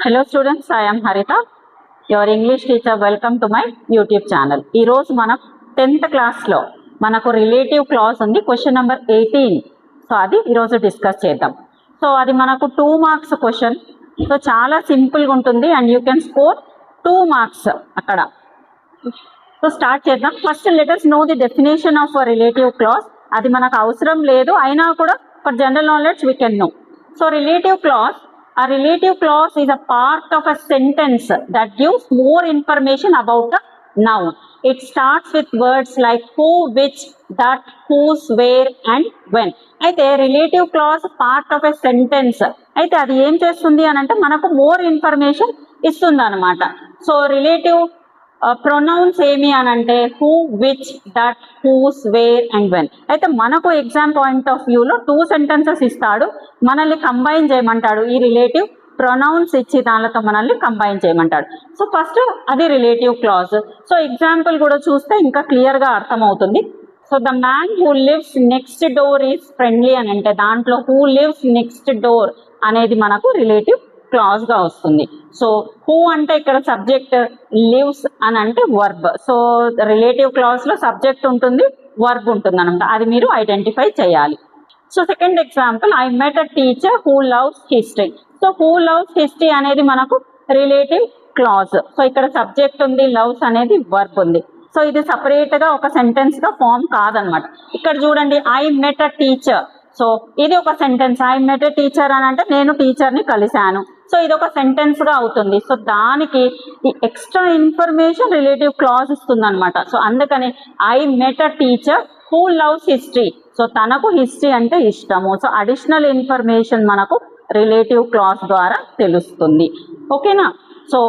Hello students, I am Harita, your English teacher. Welcome to my YouTube channel. ఈ రోజు మనం 10th class లో మనకు రిలేటివ్ క్లాజ్ ఉంది, క్వశ్చన్ నెంబర్ 18. సో అది ఈరోజు డిస్కస్ చేద్దాం. సో అది మనకు 2 మార్క్స్ క్వశ్చన్. సో చాలా సింపుల్గా ఉంటుంది and you can score 2 marks అక్కడ. సో స్టార్ట్ చేద్దాం. First let us know the definition of a relative clause. అది మనకు అవసరం లేదు, అయినా కూడా for general knowledge we can know. So relative clause, a relative clause is a part of a sentence that gives more information about a noun. It starts with words like who, which, that, whose, where and when. అయితే relative clause part of a sentence. అయితే అది ఏం చేస్తుంది అని అంటే మనకు more information ఇస్తుంది అనమాట. సో రిలేటివ్ ప్రొనౌన్స్ ఏమి అని అంటే who, which, that, whose, where and when. అయితే మనకు ఎగ్జామ్ పాయింట్ ఆఫ్ వ్యూలో 2 సెంటెన్సెస్ ఇస్తాడు, మనల్ని కంబైన్ చేయమంటాడు. ఈ రిలేటివ్ ప్రొనౌన్స్ ఇచ్చి దానితో మనల్ని కంబైన్ చేయమంటాడు. సో ఫస్ట్ అది రిలేటివ్ క్లాజ్. సో ఎగ్జాంపుల్ కూడా చూస్తే ఇంకా క్లియర్గా అర్థమవుతుంది. So the man who lives next door is friendly అని అంటే దాంట్లో హూ లివ్స్ నెక్స్ట్ డోర్ అనేది మనకు రిలేటివ్ క్లాజ్ గా వస్తుంది. సో హూ అంటే ఇక్కడ సబ్జెక్ట్, లివ్స్ అని అంటే వర్బ్. సో రిలేటివ్ క్లాజ్ లో సబ్జెక్ట్ ఉంటుంది, వర్బ్ ఉంటుంది అనమాట. అది మీరు ఐడెంటిఫై చేయాలి. So second example, I met a teacher who loves history. So who loves history అనేది మనకు రిలేటివ్ క్లాజ్. సో ఇక్కడ సబ్జెక్ట్ ఉంది, లవ్స్ అనేది వర్బ్ ఉంది. సో ఇది సపరేట్ గా ఒక సెంటెన్స్ గా ఫామ్ కాదనమాట. ఇక్కడ చూడండి, I met a teacher. So ఇది ఒక sentence. I met a teacher అని అంటే నేను టీచర్ని కలిశాను. సో ఇది ఒక సెంటెన్స్ గా అవుతుంది. సో దానికి ఈ ఎక్స్ట్రా ఇన్ఫర్మేషన్ రిలేటివ్ క్లాజ్ ఇస్తుంది అనమాట. సో అందుకని I met a teacher who loves history. So తనకు హిస్టరీ అంటే ఇష్టము. సో అడిషనల్ ఇన్ఫర్మేషన్ మనకు రిలేటివ్ క్లాజ్ ద్వారా తెలుస్తుంది. ఓకేనా? So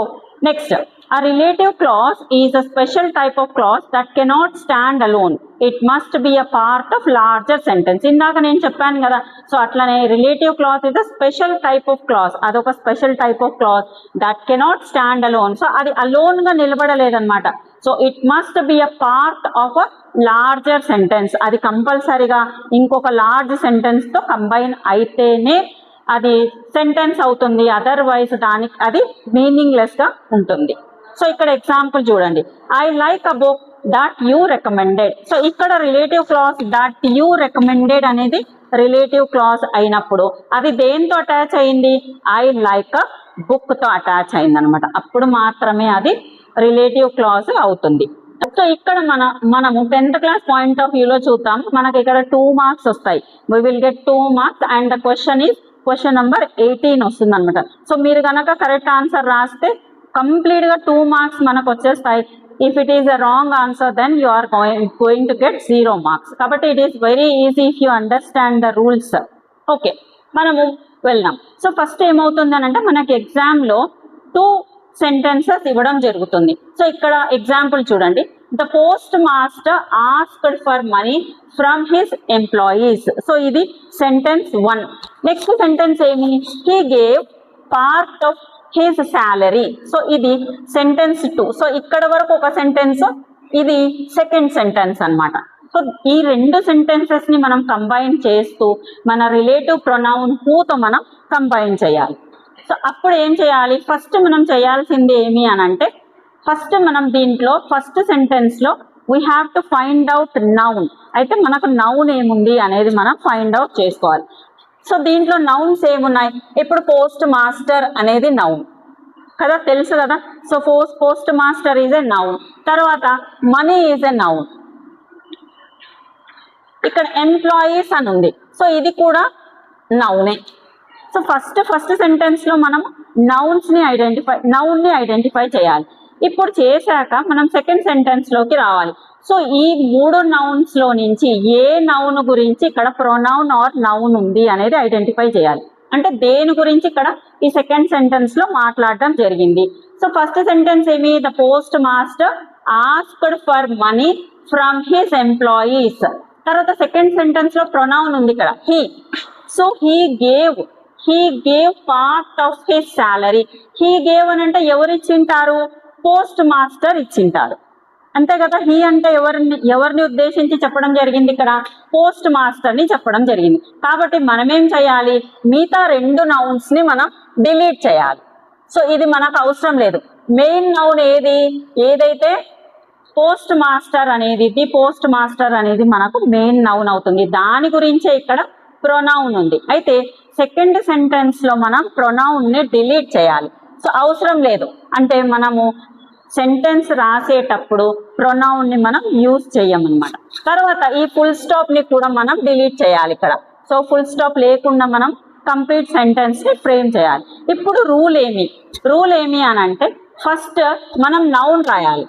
next, a relative clause is a special type of clause that cannot stand alone. It must be a part of larger sentence. ఇందాక నేను చెప్పాను కదా. సో అట్లనే relative clause is a special type of clause. అదొక special type of clause that cannot stand alone. So అది alone గా నిలబడలేదన్నమాట. So it must be a part of a larger sentence. అది కంపల్సరీగా ఇంకొక లార్జ్ సెంటెన్స్ తో combine అయితేనే అది సెంటెన్స్ అవుతుంది, అదర్వైజ్ దానికి అది మీనింగ్లెస్ గా ఉంటుంది. సో ఇక్కడ ఎగ్జాంపుల్ చూడండి, I like a book that you recommended. So ఇక్కడ relative clause that you recommended అనేది రిలేటివ్ క్లాజ్ అయినప్పుడు అది దేంతో అటాచ్ అయింది? ఐ లైక్ అ బుక్ తో అటాచ్ అయింది అనమాట. అప్పుడు మాత్రమే అది రిలేటివ్ క్లాజ్ అవుతుంది. సో ఇక్కడ మనము 10th క్లాస్ పాయింట్ ఆఫ్ వ్యూలో చూద్దాం. మనకి ఇక్కడ 2 మార్క్స్ వస్తాయి. We will get 2 marks and the question number 18 వస్తుంది అనమాట. సో మీరు కనుక కరెక్ట్ ఆన్సర్ రాస్తే కంప్లీట్ గా 2 మార్క్స్ మనకు వచ్చేస్తాయి. If it is a wrong answer then you are going to get 0 marks. కాబట్టి it is very easy if you understand the rules. Okay, మనము వెళ్దాం. సో ఫస్ట్ ఏమవుతుంది అని అంటే మనకి ఎగ్జామ్ లో 2 సెంటెన్సెస్ ఇవ్వడం జరుగుతుంది. సో ఇక్కడ ఎగ్జాంపుల్ చూడండి, the post master asked for money from his employees. So ఇది సెంటెన్స్ 1. నెక్స్ట్ సెంటెన్స్ ఏమి? He gave part of his salary. So ఇది సెంటెన్స్ 2. సో ఇక్కడ వరకు ఒక సెంటెన్స్, ఇది సెకండ్ సెంటెన్స్ అనమాట. సో ఈ 2 సెంటెన్సెస్ ని మనం కంబైన్ చేస్తూ మన రిలేటివ్ ప్రొనౌన్ హూతో మనం కంబైన్ చేయాలి. సో అప్పుడు ఏం చేయాలి? ఫస్ట్ మనం చేయాల్సింది ఏమి అని అంటే, ఫస్ట్ మనం దీంట్లో ఫస్ట్ సెంటెన్స్ లో we have to find out noun. అయితే మనకు నౌన్ ఏముంది అనేది మనం ఫైండ్ అవుట్ చేసుకోవాలి. సో దీంట్లో నౌన్స్ ఏమున్నాయి? ఇప్పుడు పోస్ట్ మాస్టర్ అనేది నౌన్ కదా, తెలుసు కదా. So post master is a noun. తర్వాత మనీ ఈజ్ ఎ నౌన్. ఇక్కడ ఎంప్లాయీస్ అని ఉంది. సో ఇది కూడా నౌనే. సో ఫస్ట్ సెంటెన్స్ లో మనం నౌన్ ని ఐడెంటిఫై చేయాలి. ఇప్పుడు చేశాక మనం సెకండ్ సెంటెన్స్ లోకి రావాలి. సో ఈ 3 నౌన్స్ లో నుంచి ఏ నౌన్ గురించి ఇక్కడ ప్రొనౌన్ ఆర్ నౌన్ ఉంది అనేది ఐడెంటిఫై చేయాలి. అంటే దేని గురించి ఇక్కడ ఈ సెకండ్ సెంటెన్స్ లో మాట్లాడడం జరిగింది. సో ఫస్ట్ సెంటెన్స్ ఏమి? The post master asked for money from his employees. తర్వాత సెకండ్ సెంటెన్స్ లో ప్రొనౌన్ ఉంది ఇక్కడ he. So he gave part of his salary. He gave అని అంటే ఎవరు ఇచ్చింటారు? పోస్ట్ మాస్టర్ ఇచ్చింటారు, అంతే కదా. హీ అంటే ఎవరిని ఉద్దేశించి చెప్పడం జరిగింది? ఇక్కడ పోస్ట్ మాస్టర్ ని చెప్పడం జరిగింది. కాబట్టి మనం ఏం చేయాలి? మిగతా 2 నౌన్స్ ని మనం డిలీట్ చేయాలి. సో ఇది మనకు అవసరం లేదు. మెయిన్ నౌన్ ఏదైతే పోస్ట్ మాస్టర్ అనేది, ది పోస్ట్ మాస్టర్ అనేది మనకు మెయిన్ నౌన్ అవుతుంది. దాని గురించే ఇక్కడ ప్రొనౌన్ ఉంది. అయితే సెకండ్ సెంటెన్స్ లో మనం ప్రొనౌన్ ని డిలీట్ చేయాలి. సో అవసరం లేదు, అంటే మనము సెంటెన్స్ రాసేటప్పుడు ప్రొనౌన్ ని మనం యూజ్ చేయమన్నమాట. తర్వాత ఈ ఫుల్ స్టాప్ ని కూడా మనం డిలీట్ చేయాలి ఇక్కడ. సో ఫుల్ స్టాప్ లేకుండా మనం కంప్లీట్ సెంటెన్స్ ని ఫ్రేమ్ చేయాలి. ఇప్పుడు రూల్ ఏమి అని అంటే, ఫస్ట్ మనం నౌన్ రాయాలి.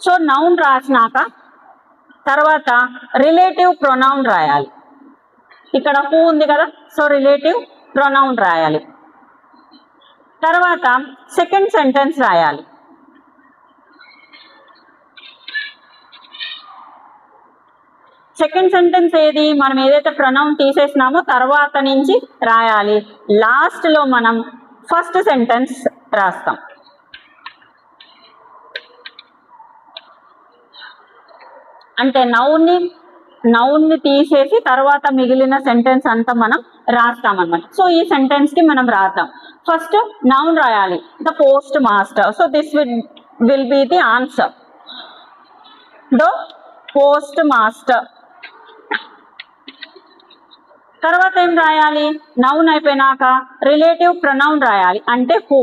సో నౌన్ రాసినాక తర్వాత రిలేటివ్ ప్రొనౌన్ రాయాలి. ఇక్కడ హూ ఉంది కదా, సో రిలేటివ్ ప్రొనౌన్ రాయాలి. తర్వాత సెకండ్ సెంటెన్స్ రాయాలి. సెకండ్ సెంటెన్స్ మనం ఏదైతే ప్రొనౌన్ తీసేసినామో తర్వాత నుంచి రాయాలి. లాస్ట్ లో మనం ఫస్ట్ సెంటెన్స్ రాస్తాం. అంటే నౌన్ ని తీసేసి తర్వాత మిగిలిన సెంటెన్స్ అంతా మనం రాస్తాం అన్నమాట. సో ఈ సెంటెన్స్ కి మనం రాద్దాం. ఫస్ట్ నౌన్ రాయాలి, the post master. So this will be the answer, the post master. తర్వాత ఏం రాయాలి, నౌన్ అయిపోయినాక రిలేటివ్ ప్రొనౌన్ రాయాలి, అంటే హూ.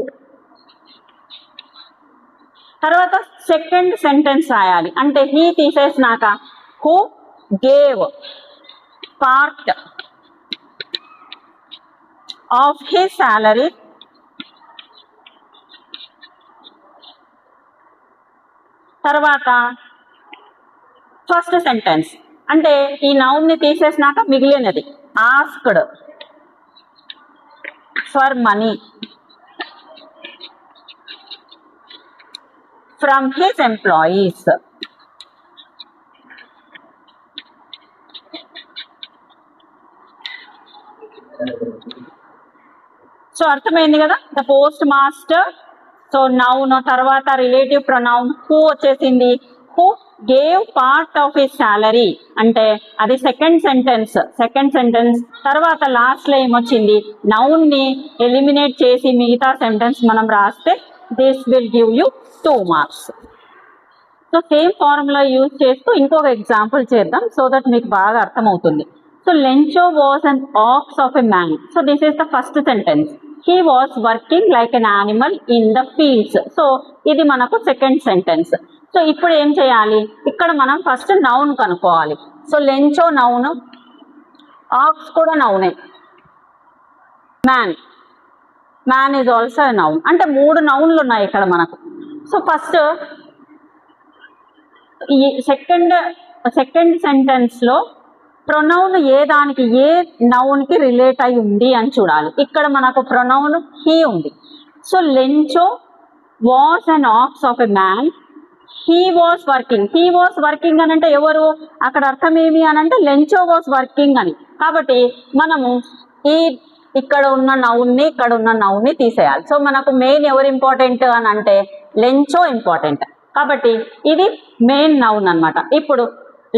తర్వాత సెకండ్ సెంటెన్స్ రాయాలి, అంటే హీ తీసేసినాక who gave part of his salary తర్వాత ఫస్ట్ సెంటెన్స్, అంటే ఈ నౌన్ ని తీసేసినాక మిగిలినది asked for money from his employees. So అర్థమైంది కదా, the post master. So noun తర్వాత రిలేటివ్ ప్రొనౌన్ హూ వచ్చేసింది. Who gave part of his salary అంటే అది సెకండ్ సెంటెన్స్. తర్వాత లాస్ట్ లో ఏమొచ్చింది, నౌన్ ని ఎలిమినేట్ చేసి మిగతా సెంటెన్స్ మనం రాస్తే this will give you 2 marks. So same formula use చేస్తూ ఇంకొక ఎగ్జాంపుల్ చేద్దాం, సో దట్ మీకు బాగా అర్థమవుతుంది. So Lencho was an aux of a man. So this is the first sentence. He was working like an animal in the fields. So ఇది మనకు second sentence. So ఇప్పుడు ఏం చేయాలి, ఇక్కడ మనం ఫస్ట్ నౌన్ కనుక్కోవాలి. సో లెంచో నౌన్, ఆక్స్ కూడా నౌనే, man is also noun. అంటే 3 నౌన్లు ఉన్నాయి ఇక్కడ మనకు. సో ఫస్ట్ ఈ సెకండ్ సెంటెన్స్ లో ప్రొనౌన్ ఏ నౌన్ కి రిలేట్ అయి ఉంది అని చూడాలి. ఇక్కడ మనకు ప్రొనౌన్ హీ ఉంది. So Lencho was an aux of a man, he was working అని అంటే ఎవరు, అక్కడ అర్థం ఏమి అని అంటే లెంచో వాజ్ వర్కింగ్ అని. కాబట్టి మనము ఇక్కడ ఉన్న నౌన్ ని తీసేయాలి. సో మనకు మెయిన్ ఎవరు ఇంపార్టెంట్ అని అంటే లెంచో ఇంపార్టెంట్. కాబట్టి ఇది మెయిన్ నౌన్ అన్నమాట. ఇప్పుడు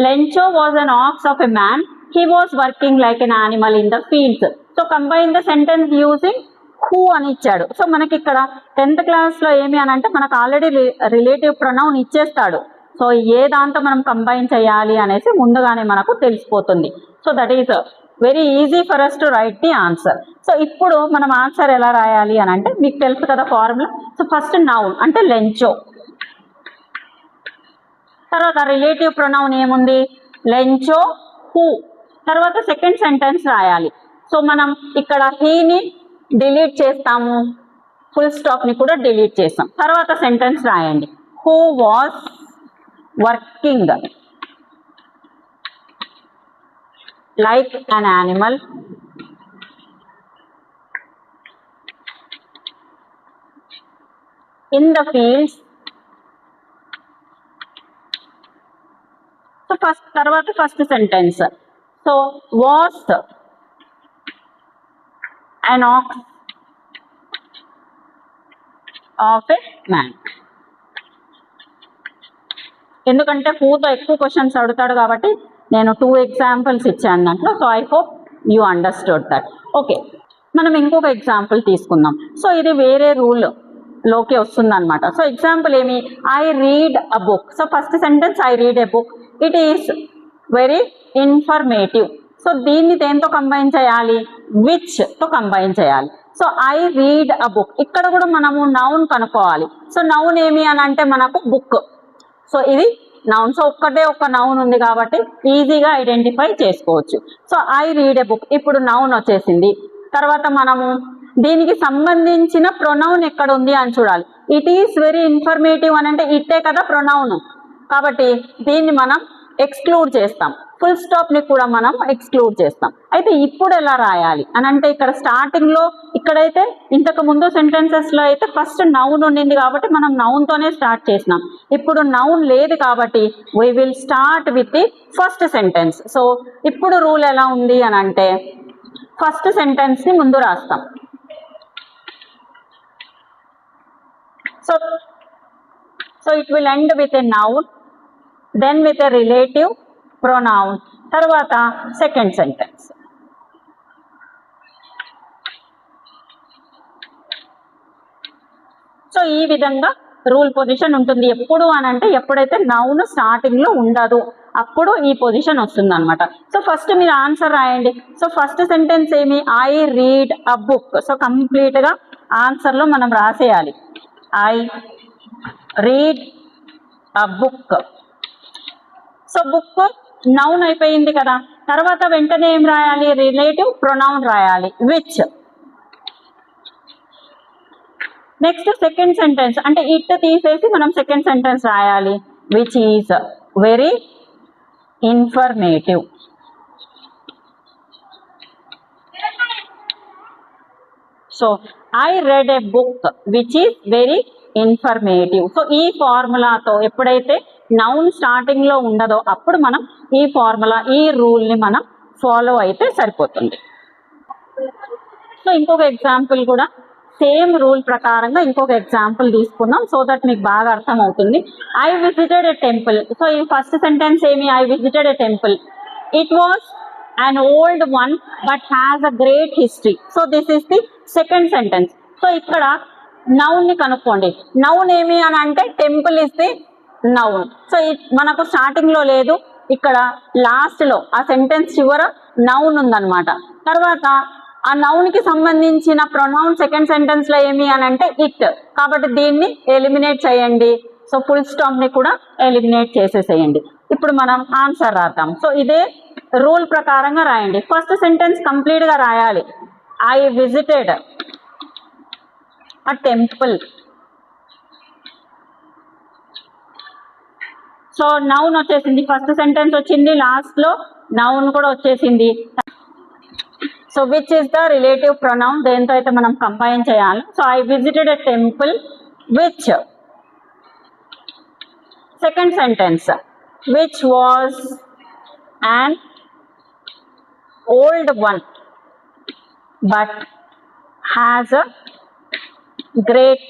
Lencho was an aux of a man, he was working like an animal in the fields. So combine the sentence using who అని ఇచ్చాడు. సో మనకి ఇక్కడ 10th క్లాస్ లో ఏమి అని అంటే మనకు ఆల్రెడీ రిలేటివ్ ప్రొనౌన్ ఇచ్చేస్తాడు. సో ఏ దాంతో మనం కంబైన్ చేయాలి అనేసి ముందుగానే మనకు తెలిసిపోతుంది. So that is very easy for us to write the answer. So ఇప్పుడు మనం ఆన్సర్ ఎలా రాయాలి అని అంటే మీకు తెలుసు కదా ఫార్ములా. సో ఫస్ట్ నౌన్ అంటే లెంచో, తర్వాత రిలేటివ్ ప్రొనౌన్ ఏముంది లెంచో హూ, తర్వాత సెకండ్ సెంటెన్స్ రాయాలి. సో మనం ఇక్కడ హీని డిలీట్ చేస్తాము, ఫుల్ స్టాప్ ని కూడా డిలీట్ చేస్తాం. తర్వాత సెంటెన్స్ రాయండి, who was working like an animal in the fields. So first sentence. So was an ox of a man. ఎందుకంటే హూతో ఎక్కువ క్వశ్చన్స్ అడుగుతాడు కాబట్టి నేను 2 ఎగ్జాంపుల్స్ ఇచ్చాను దాంట్లో. So I hope you understood that. Okay, మనం ఇంకొక ఎగ్జాంపుల్ తీసుకుందాం. సో ఇది వేరే రూల్ లోకి వస్తుంది అనమాట. సో ఎగ్జాంపుల్ ఏమి, I read a book. So first sentence I read a book, it is very informative. So దీన్ని దేంతో కంబైన్ చేయాలి, విచ్ తో కంబైన్ చేయాలి. So I read a book, ఇక్కడ కూడా మనము నౌన్ కనుక్కోవాలి. సో నౌన్ ఏమి అని అంటే మనకు బుక్. సో ఇది నౌన్. సో ఒక్కటే ఒక నౌన్ ఉంది కాబట్టి ఈజీగా ఐడెంటిఫై చేసుకోవచ్చు. So I read a book, ఇప్పుడు నౌన్ వచ్చేసింది. తర్వాత మనము దీనికి సంబంధించిన ప్రొనౌన్ ఎక్కడ ఉంది అని చూడాలి. ఇట్ ఈస్ వెరీ ఇన్ఫర్మేటివ్ అని అంటే ఇట్టే కదా ప్రొనౌన్, కాబట్టి దీన్ని మనం ఎక్స్క్లూడ్ చేస్తాం. ఫుల్ స్టాప్ ని కూడా మనం ఎక్స్క్లూడ్ చేస్తాం. అయితే ఇప్పుడు ఎలా రాయాలి అని అంటే ఇక్కడ స్టార్టింగ్ లో, ఇక్కడైతే ఇంతకు ముందు సెంటెన్సెస్ లో అయితే ఫస్ట్ నౌన్ ఉండింది కాబట్టి మనం నౌన్ తోనే స్టార్ట్ చేసినాం. ఇప్పుడు నౌన్ లేదు కాబట్టి we will start with the first sentence. So ఇప్పుడు రూల్ ఎలా ఉంది అని అంటే ఫస్ట్ సెంటెన్స్ ని ముందు రాస్తాం. So it will end with a noun, then with a relative pronoun, తర్వాత సెకండ్ సెంటెన్స్. సో ఈ విధంగా రూల్ పొజిషన్ ఉంటుంది. ఎప్పుడు అని అంటే ఎప్పుడైతే నౌన్ స్టార్టింగ్ లో ఉండదు అప్పుడు ఈ పొజిషన్ వస్తుంది అనమాట. సో ఫస్ట్ మీరు ఆన్సర్ రాయండి. సో ఫస్ట్ సెంటెన్స్ ఏమి, I read a book. So complete గా ఆన్సర్ లో మనం రాసేయాలి, I read a book. So book noun అయిపోయింది కదా, తర్వాత వెంటనే ఏం రాయాలి, రిలేటివ్ ప్రొనౌన్ రాయాలి, విచ్. నెక్స్ట్ సెకండ్ సెంటెన్స్ అంటే ఇట్ తీసేసి మనం సెకండ్ సెంటెన్స్ రాయాలి, which is very informative. So I read a book which is very informative. So ఈ ఫార్ములాతో ఎప్పుడైతే నౌన్ స్టార్టింగ్ లో ఉండదో అప్పుడు మనం ఈ ఫార్ములా, ఈ రూల్ ని మనం ఫాలో అయితే సరిపోతుంది. సో ఇంకొక ఎగ్జాంపుల్ కూడా సేమ్ రూల్ ప్రకారంగా ఇంకొక ఎగ్జాంపుల్ తీసుకున్నాం సో దట్ మీకు బాగా అర్థం అవుతుంది. I visited a temple. So ఈ ఫస్ట్ సెంటెన్స్ ఏమి, I visited a temple, it was an old one but has a great history. So this is the second sentence. So ఇక్కడ noun ని కనుక్కోండి. Noun ఏమి అని అంటే temple is the noun. So మనకు starting లో లేదు, ఇక్కడ లాస్ట్ లో ఆ సెంటెన్స్ చివర నౌన్ ఉందన్నమాట. తర్వాత ఆ నౌన్ కి సంబంధించిన ప్రొనౌన్ సెకండ్ సెంటెన్స్ లో ఏమి అని అంటే ఇట్, కాబట్టి దీన్ని ఎలిమినేట్ చేయండి. సో ఫుల్ స్టాప్ ని కూడా ఎలిమినేట్ చేసేసేయండి. ఇప్పుడు మనం ఆన్సర్ రాద్దాం. సో ఇదే రూల్ ప్రకారంగా రాయండి. ఫస్ట్ సెంటెన్స్ కంప్లీట్ గా రాయాలి, I visited a temple. So noun వచ్చేసింది, ఫస్ట్ సెంటెన్స్ వచ్చింది, లాస్ట్ లో నౌన్ కూడా వచ్చేసింది. So which is the relative pronoun, దేంతో అయితే మనం కంబైన్ చేయాలి. So I visited a temple which. Second sentence, which was an old one but has a great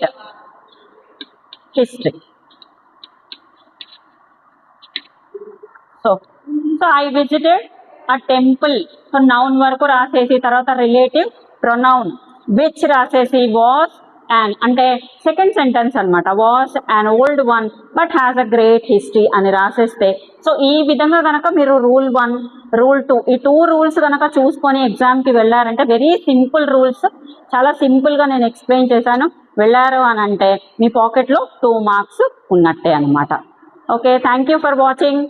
history. So I visited a temple. So noun వరకు రాసేసి తర్వాత relative pronoun which రాసేసి was an అంటే second sentence అనమాట, was an old one but has a great history అని రాసేస్తే. So ఈ విధంగా కనుక మీరు రూల్ 1 రూల్ 2 ఈ 2 రూల్స్ కనుక చూసుకొని ఎగ్జామ్కి వెళ్ళారంటే వెరీ సింపుల్ రూల్స్, చాలా సింపుల్గా నేను ఎక్స్ప్లెయిన్ చేశాను. వెళ్ళారు అని అంటే మీ పాకెట్లో 2 మార్క్స్ ఉన్నట్టే అనమాట. Okay, thank you for watching.